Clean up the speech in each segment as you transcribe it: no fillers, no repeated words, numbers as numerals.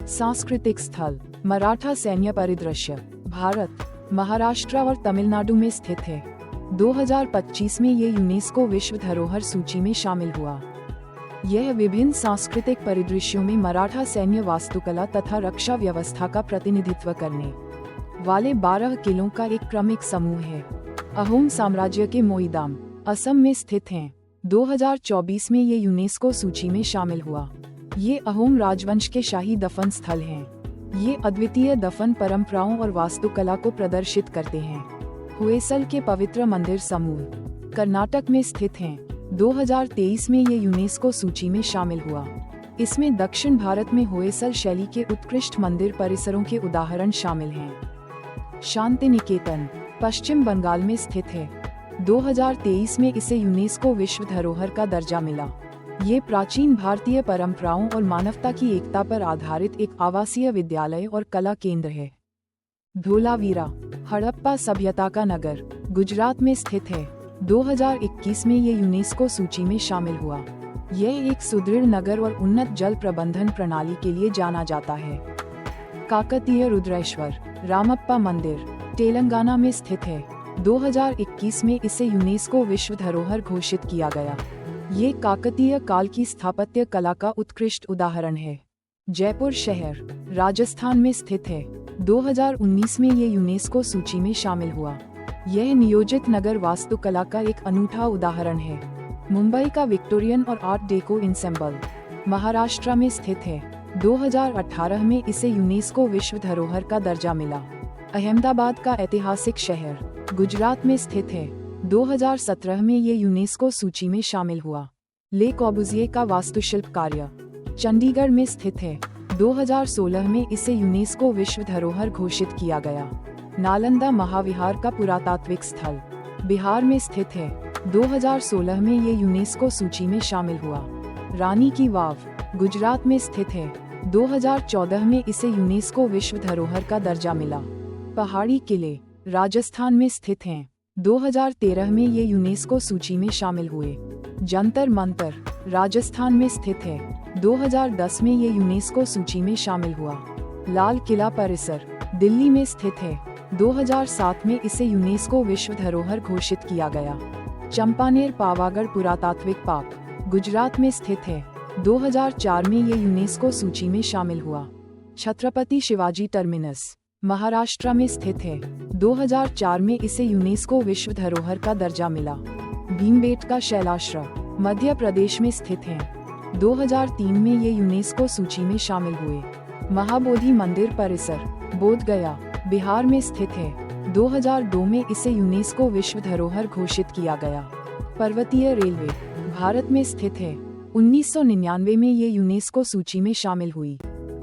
सांस्कृतिक स्थल मराठा सैन्य परिदृश्य भारत, महाराष्ट्र और तमिलनाडु में स्थित है। 2025 में ये यूनेस्को विश्व धरोहर सूची में शामिल हुआ। यह विभिन्न सांस्कृतिक परिदृश्यों में मराठा सैन्य वास्तुकला तथा रक्षा व्यवस्था का प्रतिनिधित्व करने वाले 12 किलों का एक क्रमिक समूह है। अहोम साम्राज्य के मोईदाम, असम में स्थित हैं। 2024 में ये यूनेस्को सूची में शामिल हुआ। ये अहोम राजवंश के शाही दफन स्थल हैं। ये अद्वितीय दफन परंपराओं और वास्तुकला को प्रदर्शित करते हैं। होयसल के पवित्र मंदिर समूह कर्नाटक में स्थित हैं। 2023 में ये यूनेस्को सूची में शामिल हुआ। इसमें दक्षिण भारत में होयसल शैली के उत्कृष्ट मंदिर परिसरों के उदाहरण शामिल हैं। शांति निकेतन पश्चिम बंगाल में स्थित है। 2023 में इसे यूनेस्को विश्व धरोहर का दर्जा मिला। ये प्राचीन भारतीय परंपराओं और मानवता की एकता पर आधारित एक आवासीय विद्यालय और कला केंद्र है। धोलावीरा हड़प्पा सभ्यता का नगर गुजरात में स्थित है। 2021 में ये यूनेस्को सूची में शामिल हुआ। यह एक सुदृढ़ नगर और उन्नत जल प्रबंधन प्रणाली के लिए जाना जाता है। काकतीय रुद्रेश्वर रामप्पा मंदिर तेलंगाना में स्थित है। 2021 में इसे यूनेस्को विश्व धरोहर घोषित किया गया। ये काकतीय काल की स्थापत्य कला का उत्कृष्ट उदाहरण है। जयपुर शहर राजस्थान में स्थित है। 2019 में ये यूनेस्को सूची में शामिल हुआ। यह नियोजित नगर वास्तुकला का एक अनूठा उदाहरण है। मुंबई का विक्टोरियन और आर्ट डेको इंसेंबल महाराष्ट्र में स्थित है। 2018 में इसे यूनेस्को विश्व धरोहर का दर्जा मिला। अहमदाबाद का ऐतिहासिक शहर गुजरात में स्थित है। 2017 में ये यूनेस्को सूची में शामिल हुआ। ले कॉर्बुज़िए का वास्तुशिल्प कार्य चंडीगढ़ में स्थित है। 2016 में इसे यूनेस्को विश्व धरोहर घोषित किया गया। नालंदा महाविहार का पुरातात्विक स्थल बिहार में स्थित है। 2016 में ये यूनेस्को सूची में शामिल हुआ। रानी की वाव गुजरात में स्थित है। 2014 में इसे यूनेस्को विश्व धरोहर का दर्जा मिला। पहाड़ी किले राजस्थान में स्थित हैं। 2013 में ये यूनेस्को सूची में शामिल हुए। जंतर मंतर राजस्थान में स्थित है। 2010 में ये यूनेस्को सूची में शामिल हुआ। लाल किला परिसर दिल्ली में स्थित है। 2007 में इसे यूनेस्को विश्व धरोहर घोषित किया गया। चंपानेर पावागढ़ पुरातात्विक पार्क गुजरात में स्थित है। 2004 में ये यूनेस्को सूची में शामिल हुआ। छत्रपति शिवाजी टर्मिनस महाराष्ट्र में स्थित है। 2004 में इसे यूनेस्को विश्व धरोहर का दर्जा मिला। भीमबेटका शैलाश्रम मध्य प्रदेश में स्थित है। 2003 में ये यूनेस्को सूची में शामिल हुए। महाबोधि मंदिर परिसर बोध गया बिहार में स्थित है। 2002 में इसे यूनेस्को विश्व धरोहर घोषित किया गया। पर्वतीय रेलवे भारत में स्थित है। 1999 में ये यूनेस्को सूची में शामिल हुई।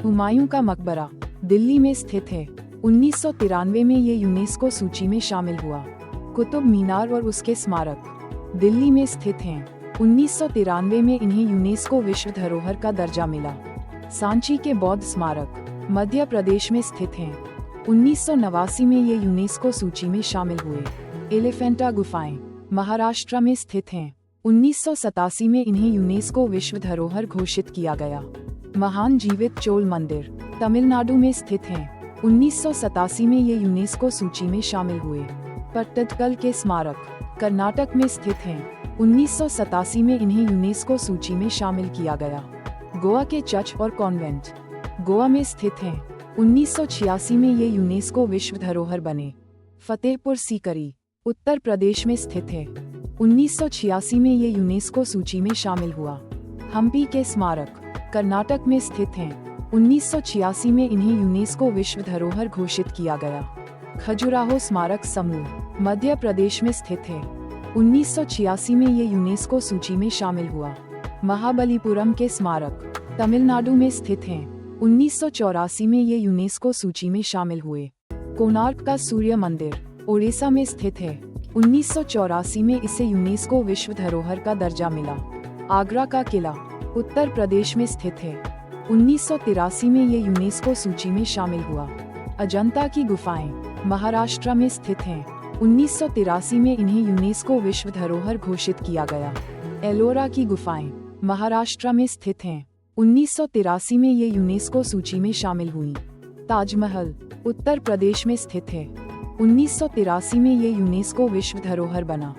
हुमायूं का मकबरा दिल्ली में स्थित है। 1993 में ये यूनेस्को सूची में शामिल हुआ। कुतुब मीनार और उसके स्मारक दिल्ली में स्थित हैं। 1993 में इन्हें यूनेस्को विश्व धरोहर का दर्जा मिला। सांची के बौद्ध स्मारक मध्य प्रदेश में स्थित हैं। 1989 में ये यूनेस्को सूची में शामिल हुए। एलिफेंटा गुफाएं महाराष्ट्र में स्थित हैं। 1987 में इन्हें यूनेस्को विश्व धरोहर घोषित किया गया। महान जीवित चोल मंदिर तमिलनाडु में स्थित हैं। 1987 में ये यूनेस्को सूची में शामिल हुए। पट्टदकल के स्मारक कर्नाटक में स्थित हैं। 1987 में इन्हें यूनेस्को सूची में शामिल किया गया। गोवा के चर्च और कॉन्वेंट गोवा में स्थित हैं। 1986 में ये यूनेस्को विश्व धरोहर बने। फतेहपुर सीकरी उत्तर प्रदेश में स्थित है। 1986 में ये यूनेस्को सूची में शामिल हुआ। हम्पी के स्मारक कर्नाटक में स्थित हैं। 1986 में इन्हें यूनेस्को विश्व धरोहर घोषित किया गया। खजुराहो स्मारक समूह मध्य प्रदेश में स्थित है। 1986 में ये यूनेस्को सूची में शामिल हुआ। महाबलीपुरम के स्मारक तमिलनाडु में स्थित हैं। 1984 में ये यूनेस्को सूची में शामिल हुए। कोणार्क का सूर्य मंदिर ओडिशा में स्थित है। 1984 में इसे यूनेस्को विश्व धरोहर का दर्जा मिला। आगरा का किला उत्तर प्रदेश में स्थित है। 1983 में ये यूनेस्को सूची में शामिल हुआ। अजंता की गुफाएं महाराष्ट्र में स्थित हैं। 1983 में इन्हें यूनेस्को विश्व धरोहर घोषित किया गया। एलोरा की गुफाएं महाराष्ट्र में स्थित हैं। 1983 में ये यूनेस्को सूची में शामिल हुई। ताजमहल उत्तर प्रदेश में स्थित है। 1983 में ये यूनेस्को विश्व धरोहर बना।